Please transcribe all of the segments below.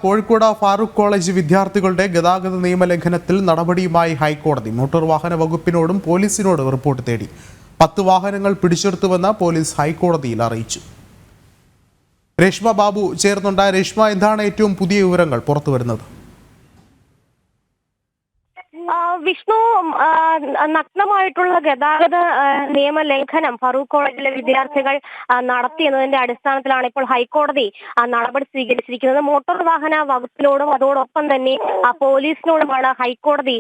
Kozhikode Farooq college വിദ്യാർത്ഥികളുടെ ഗതാഗത നിയമലംഘനത്തിൽ നടപടിയുമായി ഹൈക്കോടതി. മോട്ടോർ വാഹന വകുപ്പിനോടും പോലീസിനോടും റിപ്പോർട്ട് തേടി. 10 വാഹനങ്ങൾ പിടിച്ചെടുത്തുവെന്ന് പോലീസ് ഹൈക്കോടതിയിൽ അറിയിച്ചു. രേഷ്മ ബാബു ചേർന്നുണ്ട്. രേഷ്മ, എന്താണ് ഏറ്റവും പുതിയ വിവരങ്ങൾ പുറത്തുവരുന്നത്? വിഷ്ണു, നഗ്നമായിട്ടുള്ള ഗതാഗത നിയമലംഘനം ഫറൂഖ് കോളേജിലെ വിദ്യാർത്ഥികൾ നടത്തിയെന്നതിന്റെ അടിസ്ഥാനത്തിലാണ് ഇപ്പോൾ ഹൈക്കോടതി നടപടി സ്വീകരിച്ചിരിക്കുന്നത്. മോട്ടോർ വാഹന വകുപ്പിനോടും അതോടൊപ്പം തന്നെ പോലീസിനോടുമാണ് ഹൈക്കോടതി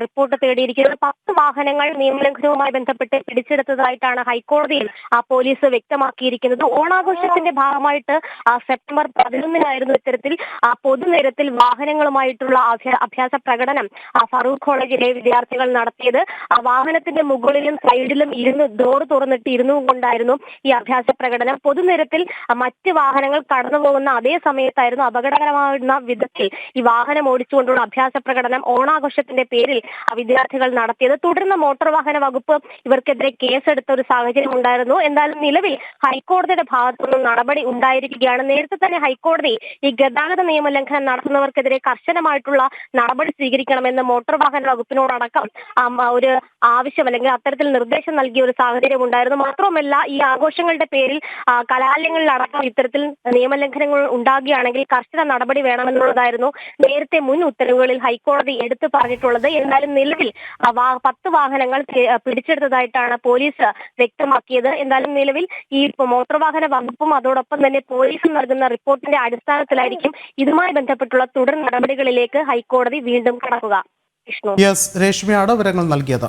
റിപ്പോർട്ട് തേടിയിരിക്കുന്നത്. 10 വാഹനങ്ങൾ നിയമലംഘനവുമായി ബന്ധപ്പെട്ട് പിടിച്ചെടുത്തതായിട്ടാണ് ഹൈക്കോടതിയിൽ പോലീസ് വ്യക്തമാക്കിയിരിക്കുന്നത്. ഓണാഘോഷത്തിന്റെ ഭാഗമായിട്ട് സെപ്റ്റംബർ 11-നായിരുന്നു ഇത്തരത്തിൽ പൊതുനിരത്തിൽ വാഹനങ്ങളുമായിട്ടുള്ള അഭ്യാസ പ്രകടനം ഫറൂഖ് കോളേജിലെ വിദ്യാർത്ഥികൾ നടത്തിയത്. വാഹനത്തിന്റെ മുകളിലും സൈഡിലും ഡോർ തുറന്നിട്ട് കൊണ്ടായിരുന്നു ഈ അഭ്യാസ പ്രകടനം. പൊതുനിരത്തിൽ മറ്റ് വാഹനങ്ങൾ കടന്നു പോകുന്ന അതേ സമയത്തായിരുന്നു അപകടകരമാകുന്ന വിധത്തിൽ ഈ വാഹനം ഓടിച്ചുകൊണ്ടുള്ള അഭ്യാസ പ്രകടനം ഓണാഘോഷത്തിന്റെ പേരിൽ വിദ്യാർത്ഥികൾ നടത്തിയത്. തുടർന്ന് മോട്ടോർ വാഹന വകുപ്പ് ഇവർക്കെതിരെ കേസെടുത്ത ഒരു സാഹചര്യം ഉണ്ടായിരുന്നു. എന്തായാലും നിലവിൽ ഹൈക്കോടതിയുടെ ഭാഗത്തുനിന്നും നടപടി ഉണ്ടായിരിക്കുകയാണ്. നേരത്തെ തന്നെ ഹൈക്കോടതി ഈ ഗതാഗത നിയമലംഘനം നടത്തുന്നവർക്കെതിരെ കർശനമായിട്ടുള്ള നടപടി സ്വീകരിക്കണമെന്ന് മോട്ടോർ വാഹന വകുപ്പിനോടടക്കം ഒരു ആവശ്യം അല്ലെങ്കിൽ അത്തരത്തിൽ നിർദ്ദേശം നൽകിയ ഒരു സാഹചര്യം ഉണ്ടായിരുന്നു. മാത്രവുമല്ല, ഈ ആഘോഷങ്ങളുടെ പേരിൽ കലാലയങ്ങളിലടക്കം ഇത്തരത്തിൽ നിയമലംഘനങ്ങൾ ഉണ്ടാകുകയാണെങ്കിൽ കർശന നടപടി വേണമെന്നുള്ളതായിരുന്നു നേരത്തെ മുൻ ഉത്തരവുകളിൽ ഹൈക്കോടതി എടുത്തു പറഞ്ഞിട്ടുള്ളത്. എന്നാലും നിലവിൽ 10 വാഹനങ്ങൾ പിടിച്ചെടുത്തതായിട്ടാണ് പോലീസ് വ്യക്തമാക്കിയത്. എന്തായാലും നിലവിൽ ഈ മോട്ടോർ വാഹന വകുപ്പും അതോടൊപ്പം തന്നെ പോലീസും നൽകുന്ന റിപ്പോർട്ടിന്റെ അടിസ്ഥാനത്തിലായിരിക്കും ഇതുമായി ബന്ധപ്പെട്ടുള്ള തുടർ നടപടികളിലേക്ക് ഹൈക്കോടതി വീണ്ടും കടക്കുക. രേഷ്മയാണ് വിവരങ്ങൾ നൽകിയത്.